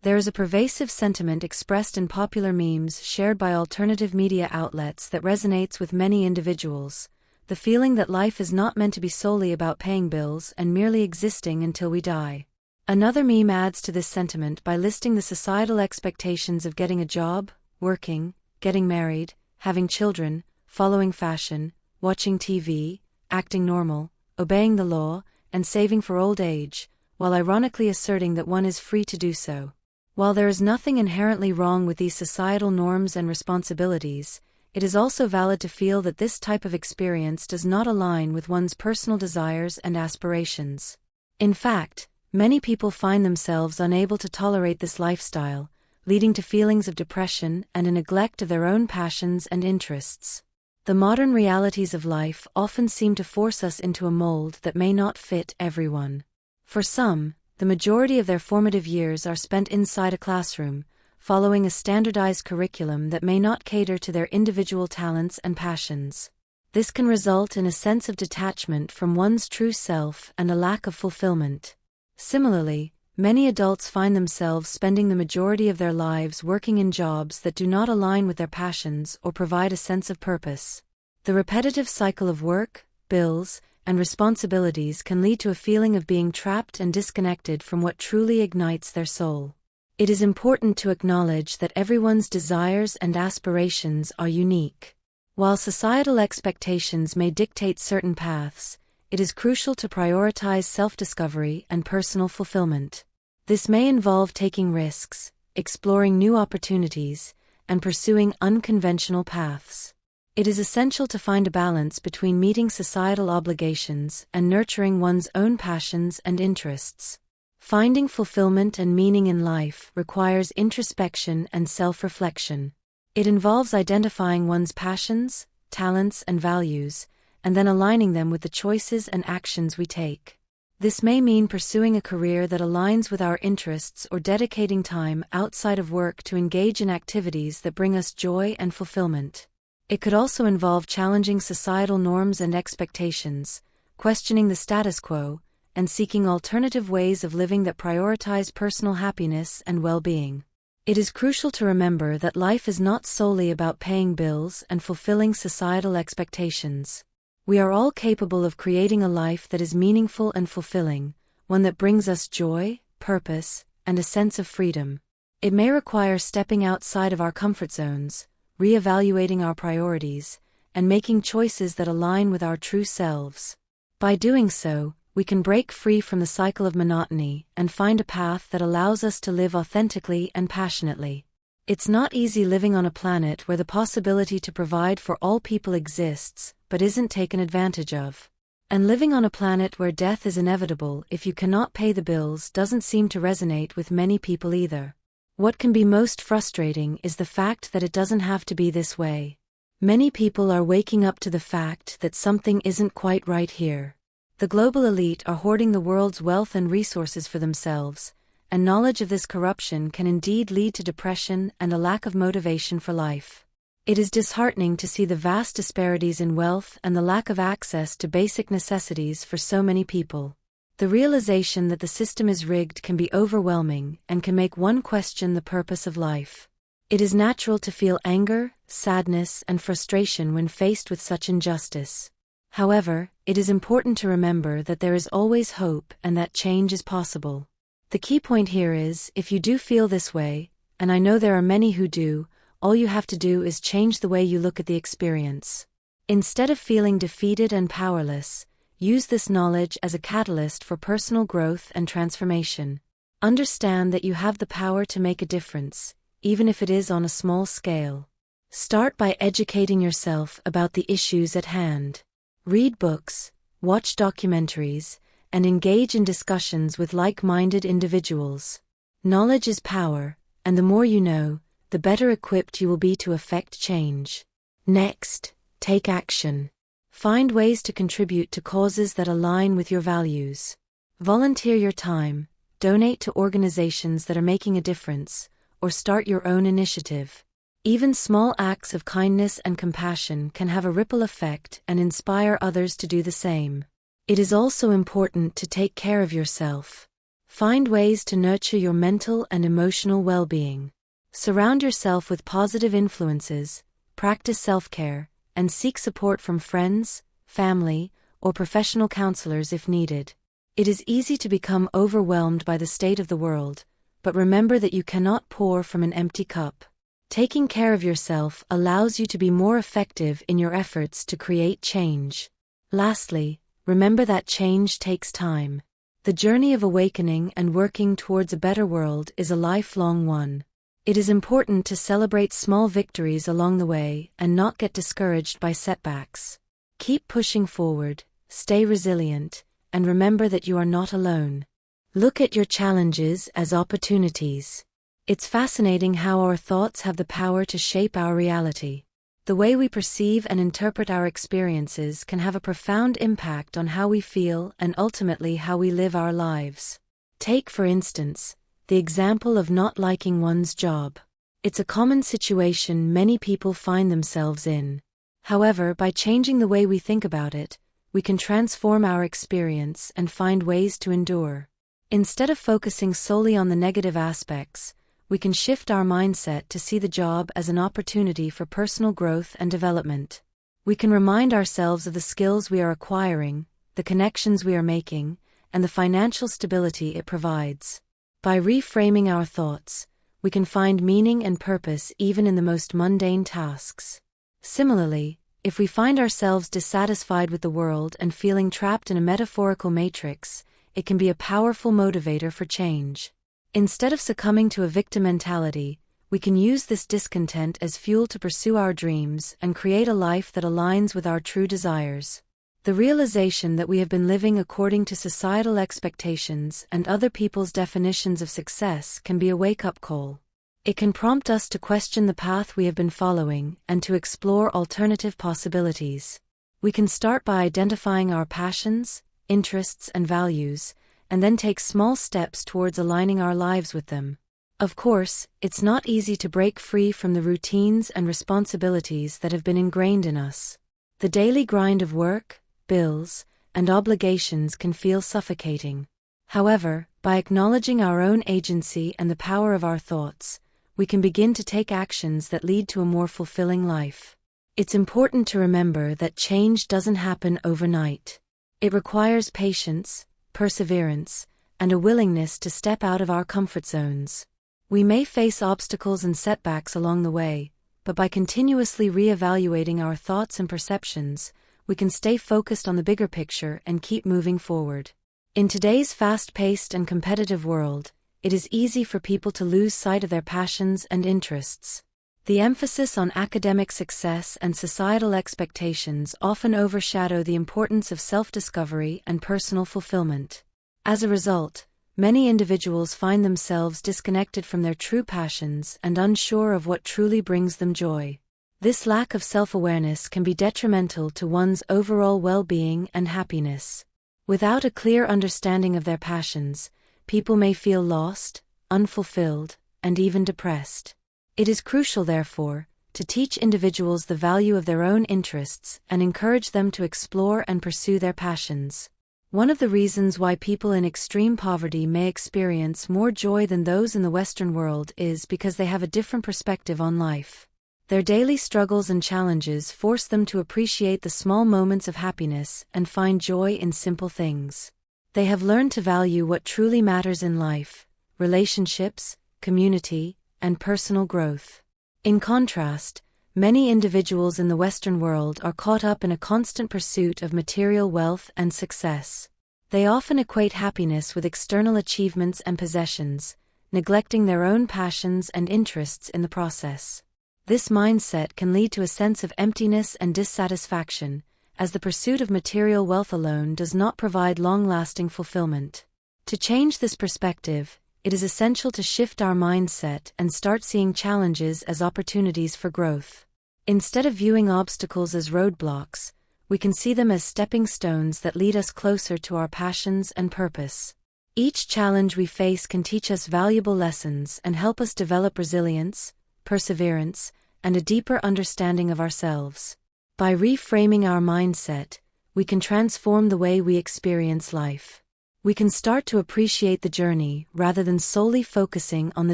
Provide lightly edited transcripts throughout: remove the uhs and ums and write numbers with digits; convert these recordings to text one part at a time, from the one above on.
There is a pervasive sentiment expressed in popular memes shared by alternative media outlets that resonates with many individuals: the feeling that life is not meant to be solely about paying bills and merely existing until we die. Another meme adds to this sentiment by listing the societal expectations of getting a job, working, getting married, having children, following fashion, watching TV, acting normal, obeying the law, and saving for old age, while ironically asserting that one is free to do so. While there is nothing inherently wrong with these societal norms and responsibilities, it is also valid to feel that this type of experience does not align with one's personal desires and aspirations. In fact, many people find themselves unable to tolerate this lifestyle, leading to feelings of depression and a neglect of their own passions and interests. The modern realities of life often seem to force us into a mold that may not fit everyone. For some, the majority of their formative years are spent inside a classroom, following a standardized curriculum that may not cater to their individual talents and passions. This can result in a sense of detachment from one's true self and a lack of fulfillment. Similarly, many adults find themselves spending the majority of their lives working in jobs that do not align with their passions or provide a sense of purpose. The repetitive cycle of work, bills, and responsibilities can lead to a feeling of being trapped and disconnected from what truly ignites their soul. It is important to acknowledge that everyone's desires and aspirations are unique. While societal expectations may dictate certain paths, it is crucial to prioritize self-discovery and personal fulfillment. This may involve taking risks, exploring new opportunities, and pursuing unconventional paths. It is essential to find a balance between meeting societal obligations and nurturing one's own passions and interests. Finding fulfillment and meaning in life requires introspection and self-reflection. It involves identifying one's passions, talents, and values, and then aligning them with the choices and actions we take. This may mean pursuing a career that aligns with our interests or dedicating time outside of work to engage in activities that bring us joy and fulfillment. It could also involve challenging societal norms and expectations, questioning the status quo, and seeking alternative ways of living that prioritize personal happiness and well-being. It is crucial to remember that life is not solely about paying bills and fulfilling societal expectations. We are all capable of creating a life that is meaningful and fulfilling, one that brings us joy, purpose, and a sense of freedom. It may require stepping outside of our comfort zones, reevaluating our priorities, and making choices that align with our true selves. By doing so, we can break free from the cycle of monotony and find a path that allows us to live authentically and passionately. It's not easy living on a planet where the possibility to provide for all people exists, but isn't taken advantage of. And living on a planet where death is inevitable if you cannot pay the bills doesn't seem to resonate with many people either. What can be most frustrating is the fact that it doesn't have to be this way. Many people are waking up to the fact that something isn't quite right here. The global elite are hoarding the world's wealth and resources for themselves, and knowledge of this corruption can indeed lead to depression and a lack of motivation for life. It is disheartening to see the vast disparities in wealth and the lack of access to basic necessities for so many people. The realization that the system is rigged can be overwhelming and can make one question the purpose of life. It is natural to feel anger, sadness, and frustration when faced with such injustice. However, it is important to remember that there is always hope and that change is possible. The key point here is, if you do feel this way, and I know there are many who do, all you have to do is change the way you look at the experience. Instead of feeling defeated and powerless, use this knowledge as a catalyst for personal growth and transformation. Understand that you have the power to make a difference, even if it is on a small scale. Start by educating yourself about the issues at hand. Read books, watch documentaries, and engage in discussions with like-minded individuals. Knowledge is power, and the more you know, the better equipped you will be to effect change. Next, take action. Find ways to contribute to causes that align with your values. Volunteer your time, donate to organizations that are making a difference, or start your own initiative. Even small acts of kindness and compassion can have a ripple effect and inspire others to do the same. It is also important to take care of yourself. Find ways to nurture your mental and emotional well-being. Surround yourself with positive influences, practice self-care, and seek support from friends, family, or professional counselors if needed. It is easy to become overwhelmed by the state of the world, but remember that you cannot pour from an empty cup. Taking care of yourself allows you to be more effective in your efforts to create change. Lastly, remember that change takes time. The journey of awakening and working towards a better world is a lifelong one. It is important to celebrate small victories along the way and not get discouraged by setbacks. Keep pushing forward, stay resilient, and remember that you are not alone. Look at your challenges as opportunities. It's fascinating how our thoughts have the power to shape our reality. The way we perceive and interpret our experiences can have a profound impact on how we feel and ultimately how we live our lives. Take, for instance, the example of not liking one's job. It's a common situation many people find themselves in. However, by changing the way we think about it, we can transform our experience and find ways to endure. Instead of focusing solely on the negative aspects, we can shift our mindset to see the job as an opportunity for personal growth and development. We can remind ourselves of the skills we are acquiring, the connections we are making, and the financial stability it provides. By reframing our thoughts, we can find meaning and purpose even in the most mundane tasks. Similarly, if we find ourselves dissatisfied with the world and feeling trapped in a metaphorical matrix, it can be a powerful motivator for change. Instead of succumbing to a victim mentality, we can use this discontent as fuel to pursue our dreams and create a life that aligns with our true desires. The realization that we have been living according to societal expectations and other people's definitions of success can be a wake-up call. It can prompt us to question the path we have been following and to explore alternative possibilities. We can start by identifying our passions, interests, and values, and then take small steps towards aligning our lives with them. Of course, it's not easy to break free from the routines and responsibilities that have been ingrained in us. The daily grind of work, bills, and obligations can feel suffocating. However, by acknowledging our own agency and the power of our thoughts, we can begin to take actions that lead to a more fulfilling life. It's important to remember that change doesn't happen overnight. It requires patience, perseverance, and a willingness to step out of our comfort zones. We may face obstacles and setbacks along the way, but by continuously re-evaluating our thoughts and perceptions, we can stay focused on the bigger picture and keep moving forward. In today's fast-paced and competitive world, it is easy for people to lose sight of their passions and interests. The emphasis on academic success and societal expectations often overshadow the importance of self-discovery and personal fulfillment. As a result, many individuals find themselves disconnected from their true passions and unsure of what truly brings them joy. This lack of self-awareness can be detrimental to one's overall well-being and happiness. Without a clear understanding of their passions, people may feel lost, unfulfilled, and even depressed. It is crucial, therefore, to teach individuals the value of their own interests and encourage them to explore and pursue their passions. One of the reasons why people in extreme poverty may experience more joy than those in the Western world is because they have a different perspective on life. Their daily struggles and challenges force them to appreciate the small moments of happiness and find joy in simple things. They have learned to value what truly matters in life: relationships, community, and personal growth. In contrast, many individuals in the Western world are caught up in a constant pursuit of material wealth and success. They often equate happiness with external achievements and possessions, neglecting their own passions and interests in the process. This mindset can lead to a sense of emptiness and dissatisfaction, as the pursuit of material wealth alone does not provide long-lasting fulfillment. To change this perspective, it is essential to shift our mindset and start seeing challenges as opportunities for growth. Instead of viewing obstacles as roadblocks, we can see them as stepping stones that lead us closer to our passions and purpose. Each challenge we face can teach us valuable lessons and help us develop resilience, perseverance, and a deeper understanding of ourselves. By reframing our mindset, we can transform the way we experience life. we can start to appreciate the journey rather than solely focusing on the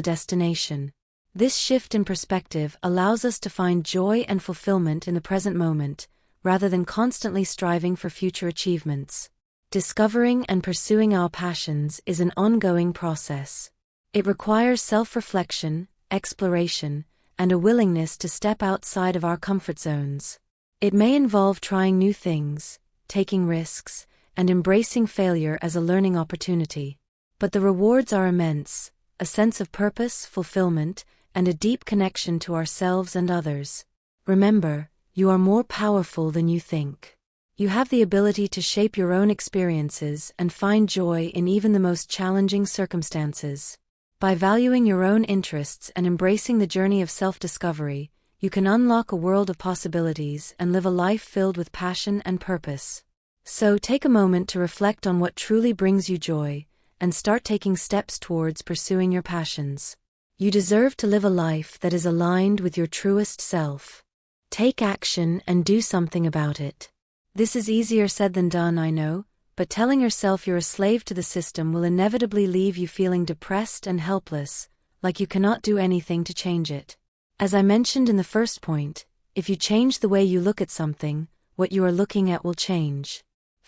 destination. This shift in perspective allows us to find joy and fulfillment in the present moment, rather than constantly striving for future achievements. Discovering and pursuing our passions is an ongoing process. It requires self-reflection, exploration, and a willingness to step outside of our comfort zones. It may involve trying new things, taking risks, and embracing failure as a learning opportunity. But the rewards are immense: a sense of purpose, fulfillment, and a deep connection to ourselves and others. Remember, you are more powerful than you think. You have the ability to shape your own experiences and find joy in even the most challenging circumstances. By valuing your own interests and embracing the journey of self-discovery, you can unlock a world of possibilities and live a life filled with passion and purpose. So take a moment to reflect on what truly brings you joy, and start taking steps towards pursuing your passions. You deserve to live a life that is aligned with your truest self. Take action and do something about it. This is easier said than done, I know, but telling yourself you're a slave to the system will inevitably leave you feeling depressed and helpless, like you cannot do anything to change it. As I mentioned in the first point, if you change the way you look at something, what you are looking at will change.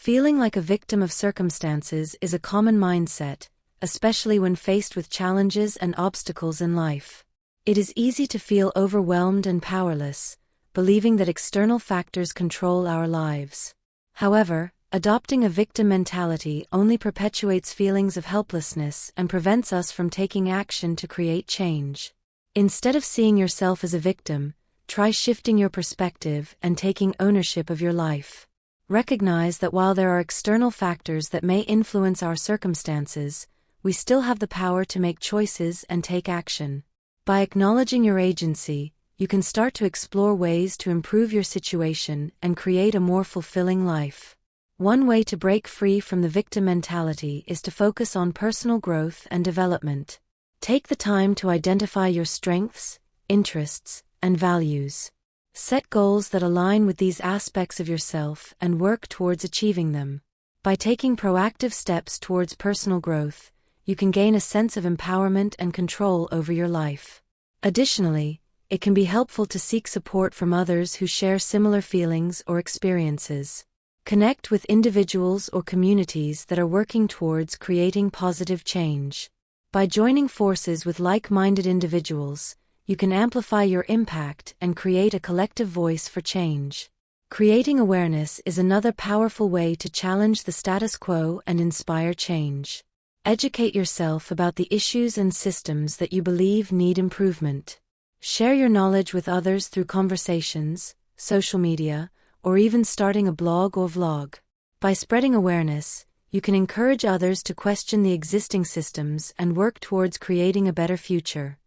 Feeling like a victim of circumstances is a common mindset, especially when faced with challenges and obstacles in life. It is easy to feel overwhelmed and powerless, believing that external factors control our lives. However, adopting a victim mentality only perpetuates feelings of helplessness and prevents us from taking action to create change. Instead of seeing yourself as a victim, try shifting your perspective and taking ownership of your life. Recognize that while there are external factors that may influence our circumstances, we still have the power to make choices and take action. By acknowledging your agency, you can start to explore ways to improve your situation and create a more fulfilling life. One way to break free from the victim mentality is to focus on personal growth and development. Take the time to identify your strengths, interests, and values. Set goals that align with these aspects of yourself and work towards achieving them. By taking proactive steps towards personal growth, you can gain a sense of empowerment and control over your life. Additionally, it can be helpful to seek support from others who share similar feelings or experiences. Connect with individuals or communities that are working towards creating positive change. By joining forces with like-minded individuals, you can amplify your impact and create a collective voice for change. Creating awareness is another powerful way to challenge the status quo and inspire change. Educate yourself about the issues and systems that you believe need improvement. Share your knowledge with others through conversations, social media, or even starting a blog or vlog. By spreading awareness, you can encourage others to question the existing systems and work towards creating a better future.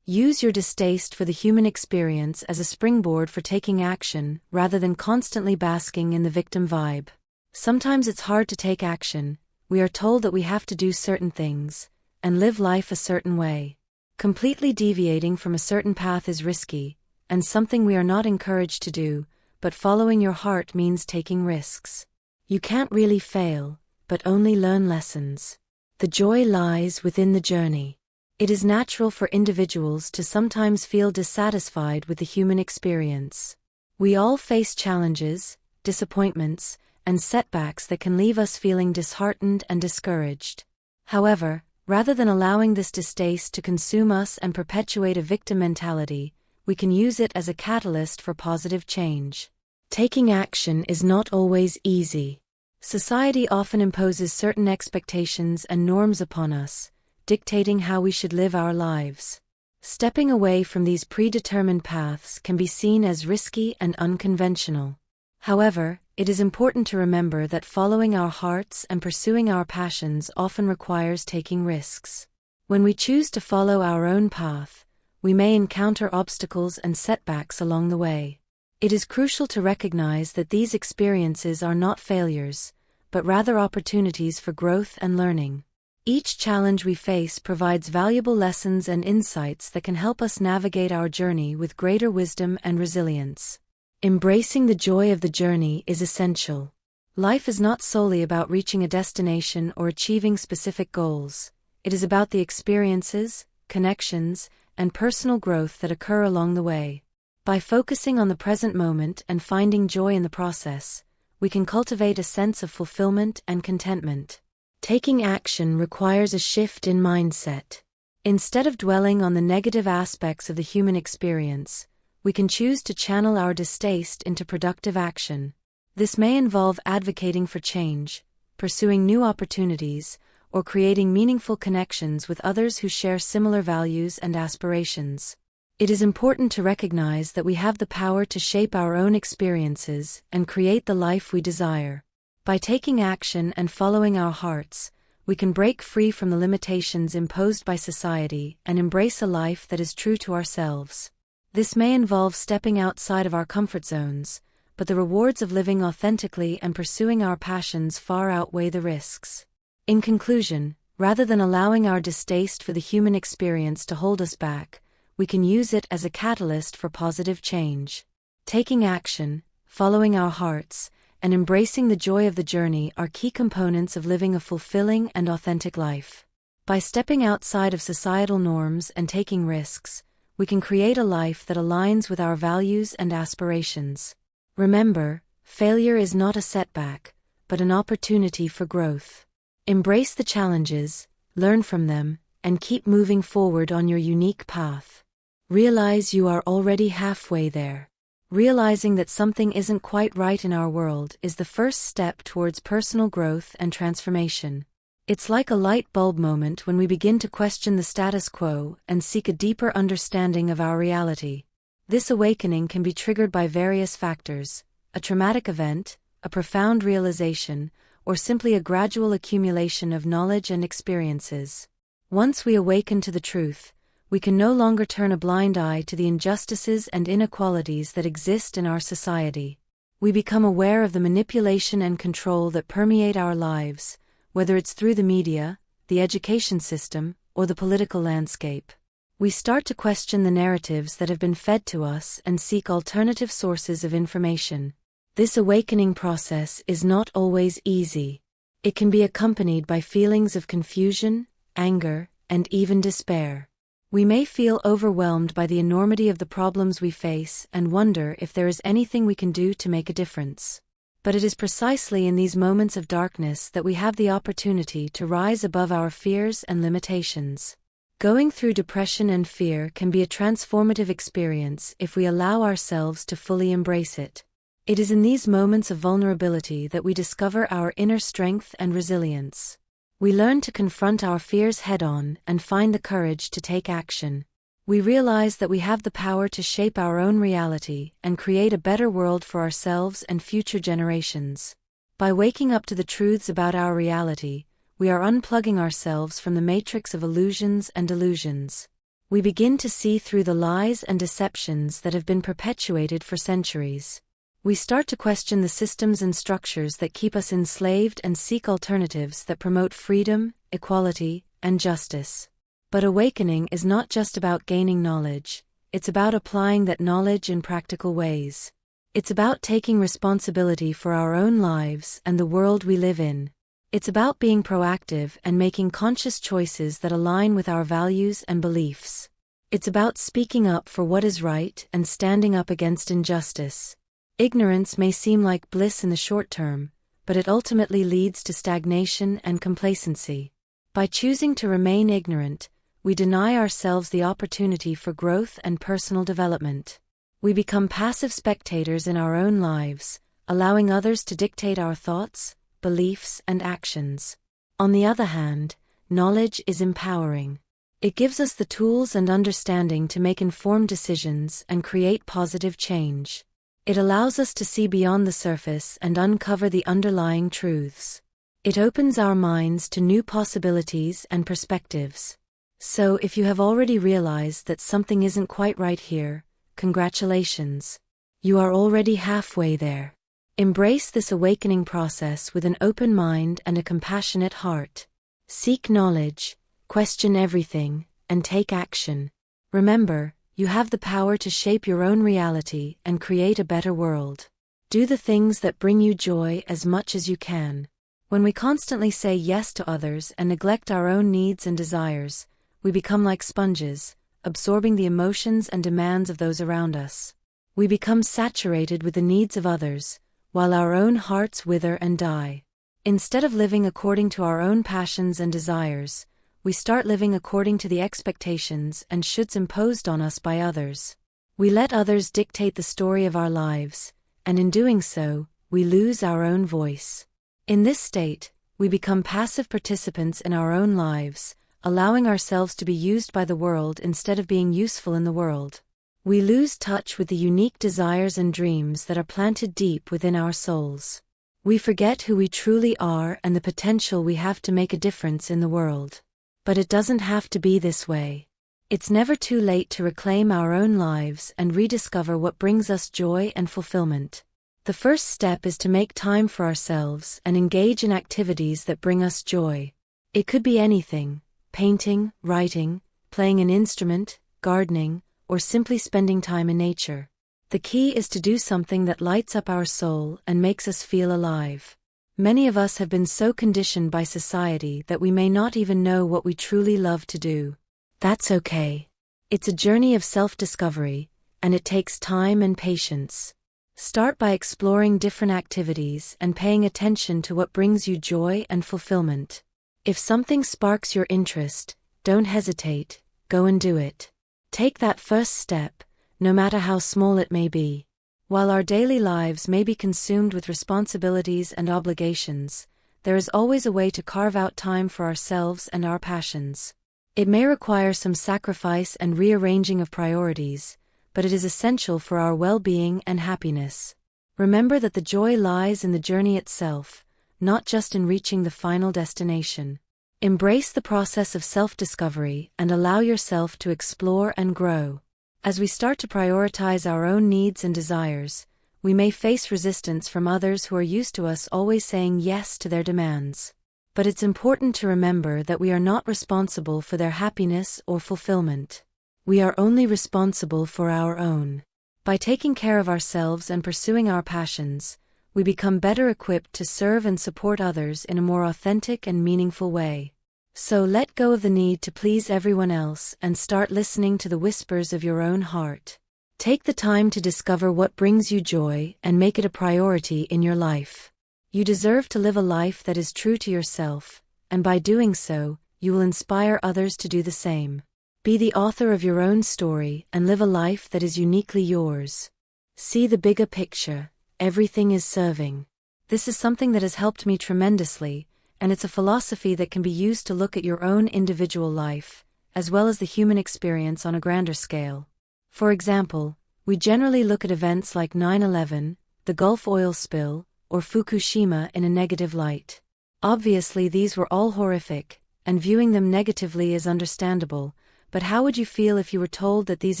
Use your distaste for the human experience as a springboard for taking action rather than constantly basking in the victim vibe. Sometimes it's hard to take action. We are told that we have to do certain things and live life a certain way. Completely deviating from a certain path is risky, and something we are not encouraged to do, but following your heart means taking risks. You can't really fail, but only learn lessons. The joy lies within the journey. It is natural for individuals to sometimes feel dissatisfied with the human experience. We all face challenges, disappointments, and setbacks that can leave us feeling disheartened and discouraged. However, rather than allowing this distaste to consume us and perpetuate a victim mentality, we can use it as a catalyst for positive change. Taking action is not always easy. Society often imposes certain expectations and norms upon us, dictating how we should live our lives. Stepping away from these predetermined paths can be seen as risky and unconventional. However, it is important to remember that following our hearts and pursuing our passions often requires taking risks. When we choose to follow our own path, we may encounter obstacles and setbacks along the way. It is crucial to recognize that these experiences are not failures, but rather opportunities for growth and learning. Each challenge we face provides valuable lessons and insights that can help us navigate our journey with greater wisdom and resilience. Embracing the joy of the journey is essential. Life is not solely about reaching a destination or achieving specific goals. It is about the experiences, connections, and personal growth that occur along the way. By focusing on the present moment and finding joy in the process, we can cultivate a sense of fulfillment and contentment. Taking action requires a shift in mindset. Instead of dwelling on the negative aspects of the human experience, we can choose to channel our distaste into productive action. This may involve advocating for change, pursuing new opportunities, or creating meaningful connections with others who share similar values and aspirations. It is important to recognize that we have the power to shape our own experiences and create the life we desire. By taking action and following our hearts, we can break free from the limitations imposed by society and embrace a life that is true to ourselves. This may involve stepping outside of our comfort zones, but the rewards of living authentically and pursuing our passions far outweigh the risks. In conclusion, rather than allowing our distaste for the human experience to hold us back, we can use it as a catalyst for positive change. Taking action, following our hearts, and embracing the joy of the journey are key components of living a fulfilling and authentic life. By stepping outside of societal norms and taking risks, we can create a life that aligns with our values and aspirations. Remember, failure is not a setback, but an opportunity for growth. Embrace the challenges, learn from them, and keep moving forward on your unique path. Realize you are already halfway there. Realizing that something isn't quite right in our world is the first step towards personal growth and transformation. It's like a light bulb moment when we begin to question the status quo and seek a deeper understanding of our reality. This awakening can be triggered by various factors: a traumatic event, a profound realization, or simply a gradual accumulation of knowledge and experiences. Once we awaken to the truth, we can no longer turn a blind eye to the injustices and inequalities that exist in our society. We become aware of the manipulation and control that permeate our lives, whether it's through the media, the education system, or the political landscape. We start to question the narratives that have been fed to us and seek alternative sources of information. This awakening process is not always easy. It can be accompanied by feelings of confusion, anger, and even despair. We may feel overwhelmed by the enormity of the problems we face and wonder if there is anything we can do to make a difference. But it is precisely in these moments of darkness that we have the opportunity to rise above our fears and limitations. Going through depression and fear can be a transformative experience if we allow ourselves to fully embrace it. It is in these moments of vulnerability that we discover our inner strength and resilience. We learn to confront our fears head-on and find the courage to take action. We realize that we have the power to shape our own reality and create a better world for ourselves and future generations. By waking up to the truths about our reality, we are unplugging ourselves from the matrix of illusions and delusions. We begin to see through the lies and deceptions that have been perpetuated for centuries. We start to question the systems and structures that keep us enslaved and seek alternatives that promote freedom, equality, and justice. But awakening is not just about gaining knowledge, it's about applying that knowledge in practical ways. It's about taking responsibility for our own lives and the world we live in. It's about being proactive and making conscious choices that align with our values and beliefs. It's about speaking up for what is right and standing up against injustice. Ignorance may seem like bliss in the short term, but it ultimately leads to stagnation and complacency. By choosing to remain ignorant, we deny ourselves the opportunity for growth and personal development. We become passive spectators in our own lives, allowing others to dictate our thoughts, beliefs, and actions. On the other hand, knowledge is empowering. It gives us the tools and understanding to make informed decisions and create positive change. It allows us to see beyond the surface and uncover the underlying truths. It opens our minds to new possibilities and perspectives. So if you have already realized that something isn't quite right here, congratulations. You are already halfway there. Embrace this awakening process with an open mind and a compassionate heart. Seek knowledge, question everything, and take action. Remember, you have the power to shape your own reality and create a better world. Do the things that bring you joy as much as you can. When we constantly say yes to others and neglect our own needs and desires, we become like sponges, absorbing the emotions and demands of those around us. We become saturated with the needs of others, while our own hearts wither and die. Instead of living according to our own passions and desires, we start living according to the expectations and shoulds imposed on us by others. We let others dictate the story of our lives, and in doing so, we lose our own voice. In this state, we become passive participants in our own lives, allowing ourselves to be used by the world instead of being useful in the world. We lose touch with the unique desires and dreams that are planted deep within our souls. We forget who we truly are and the potential we have to make a difference in the world. But it doesn't have to be this way. It's never too late to reclaim our own lives and rediscover what brings us joy and fulfillment. The first step is to make time for ourselves and engage in activities that bring us joy. It could be anything: painting, writing, playing an instrument, gardening, or simply spending time in nature. The key is to do something that lights up our soul and makes us feel alive. Many of us have been so conditioned by society that we may not even know what we truly love to do. That's okay. It's a journey of self-discovery, and it takes time and patience. Start by exploring different activities and paying attention to what brings you joy and fulfillment. If something sparks your interest, don't hesitate, go and do it. Take that first step, no matter how small it may be. While our daily lives may be consumed with responsibilities and obligations, there is always a way to carve out time for ourselves and our passions. It may require some sacrifice and rearranging of priorities, but it is essential for our well-being and happiness. Remember that the joy lies in the journey itself, not just in reaching the final destination. Embrace the process of self-discovery and allow yourself to explore and grow. As we start to prioritize our own needs and desires, we may face resistance from others who are used to us always saying yes to their demands. But it's important to remember that we are not responsible for their happiness or fulfillment. We are only responsible for our own. By taking care of ourselves and pursuing our passions, we become better equipped to serve and support others in a more authentic and meaningful way. So let go of the need to please everyone else and start listening to the whispers of your own heart. Take the time to discover what brings you joy and make it a priority in your life. You deserve to live a life that is true to yourself, and by doing so, you will inspire others to do the same. Be the author of your own story and live a life that is uniquely yours. See the bigger picture. Everything is serving. This is something that has helped me tremendously, and it's a philosophy that can be used to look at your own individual life, as well as the human experience on a grander scale. For example, we generally look at events like 9/11, the Gulf oil spill, or Fukushima in a negative light. Obviously these were all horrific, and viewing them negatively is understandable, but how would you feel if you were told that these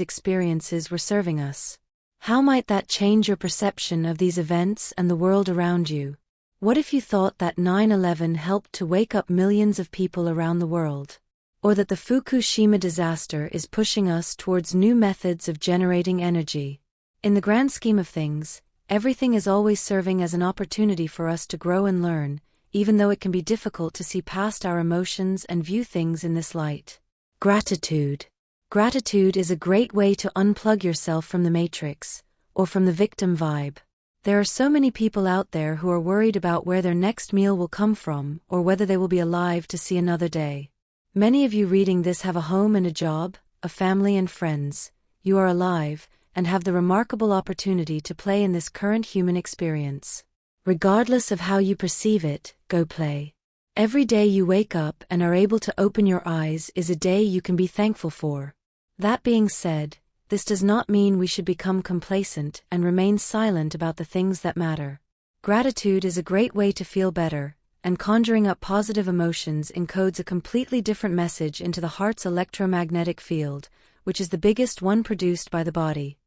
experiences were serving us? How might that change your perception of these events and the world around you? What if you thought that 9/11 helped to wake up millions of people around the world? Or that the Fukushima disaster is pushing us towards new methods of generating energy? In the grand scheme of things, everything is always serving as an opportunity for us to grow and learn, even though it can be difficult to see past our emotions and view things in this light. Gratitude. Gratitude is a great way to unplug yourself from the matrix, or from the victim vibe. There are so many people out there who are worried about where their next meal will come from or whether they will be alive to see another day. Many of you reading this have a home and a job, a family and friends. You are alive, and have the remarkable opportunity to play in this current human experience. Regardless of how you perceive it, go play. Every day you wake up and are able to open your eyes is a day you can be thankful for. That being said, this does not mean we should become complacent and remain silent about the things that matter. Gratitude is a great way to feel better, and conjuring up positive emotions encodes a completely different message into the heart's electromagnetic field, which is the biggest one produced by the body.